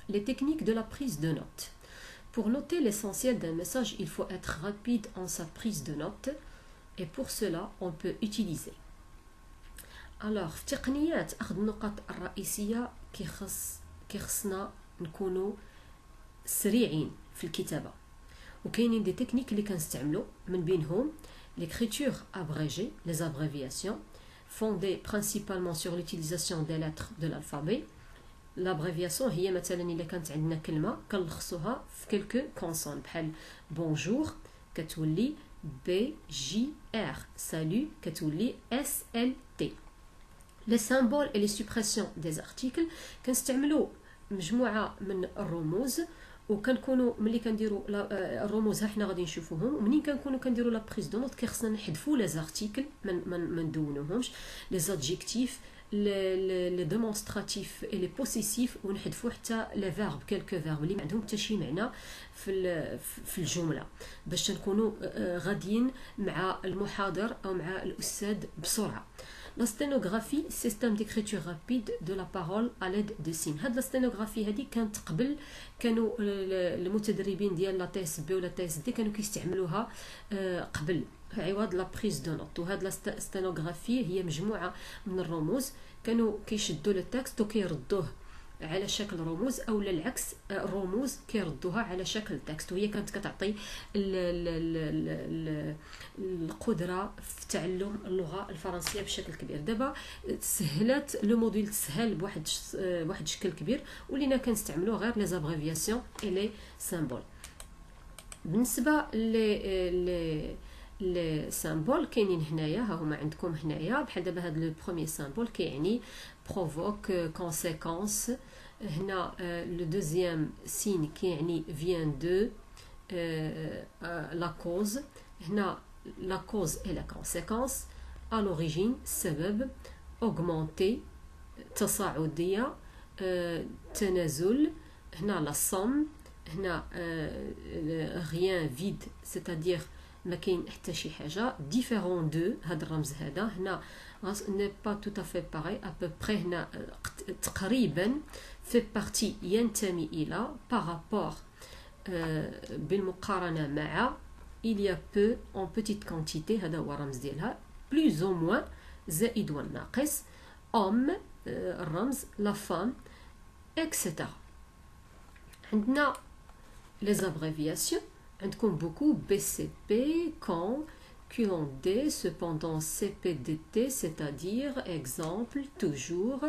Les techniques de la prise de notes. Pour noter l'essentiel d'un message, il faut être rapide en sa prise de notes et pour cela, on peut utiliser. Alors, في تقنيات أخذ النقاط الرئيسية كيخصنا نكونوا سريعين في الكتابة وكاينين دي تكنيك اللي كنستعملوا من بينهم l'écriture abrégée, les abréviations fondées principalement sur l'utilisation des lettres de l'alphabet. L'abréviation هي مثلا إلا كانت عندنا كلمة كنلخصوها في quelques consonnes بحال bonjour كتولي BJR salut كتولي SLT. Les symboles et les suppressions des articles كنستعملوا مجموعة من الرموز وكنكونوا ملي كنديروا الرموز ها حنا غادي نشوفوهم ومنين كنكونوا كنديروا لا بريز دو نوت كيخصنا نحذفوا لي زارتيكل ما ندونوهمش لي زادجيكتيف لي ديمونستراتيف اي لي بوسيسيف ونحذفوا حتى لي فيرب كلكو فيرب اللي ما عندهم حتى شي معنى في الجمله باش نكونوا غاديين مع المحاضر او مع الاستاذ بسرعه. La sténographie, système d'écriture rapide de la parole à l'aide de signes. هاد لا sténographie هادي كانت قبل كانوا المتدربين ديال لا تي اس بي ولا تي اس دي كانوا كيستعملوها قبل عوض لا بريز دو نوت. وهاد لا sténographie هي مجموعه من الرموز كانوا كيشدوا لو تكست وكيردوه على شكل رموز او العكس الرموز كيردوها على شكل تكست وهي كانت كتعطي القدره في تعلم اللغه الفرنسيه بشكل كبير. دابا سهلت لو موديل تسهل بواحد الشكل كبير ولينا كنستعملوا غير لي زابريفياسيون اي لي سامبول. بالنسبه لي سامبول كاينين هنايا ها هما عندكم هنايا بحال دابا هذا لو بروميير سامبول كيعني provoque conséquence. هنا le deuxième signe كيعني vient de la cause. هنا la cause et la conséquence à l'origine سبب augmenter تصاعدية تنازل. هنا la somme. هنا rien vide c'est-à-dire ما كاين حتى شي حاجه différent de هذا الرمز هذا هنا n'est pas tout à fait pareil à peu près هنا تقريبا fait partie ينتمي الى par rapport بالمقارنه مع il y a peu en petite quantité هذا هو الرمز ديالها plus ou moins زائد والناقص homme الرمز la femme etc. عندنا les abréviations عندكم beaucoup BCP, quand, QND, cependant CPDT, c'est-à-dire exemple, toujours,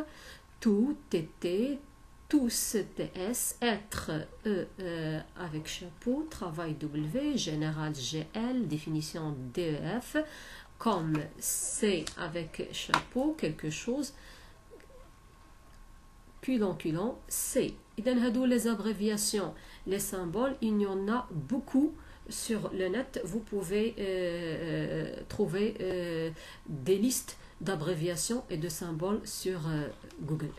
tout, TT, tous, TS, être, avec chapeau, travail W, général GL, définition DEF, comme c'est avec chapeau, quelque chose, culon, c'est. إذن هادو les abréviations, les symboles, il y en a beaucoup sur le net. Vous pouvez trouver des listes d'abréviations et de symboles sur Google.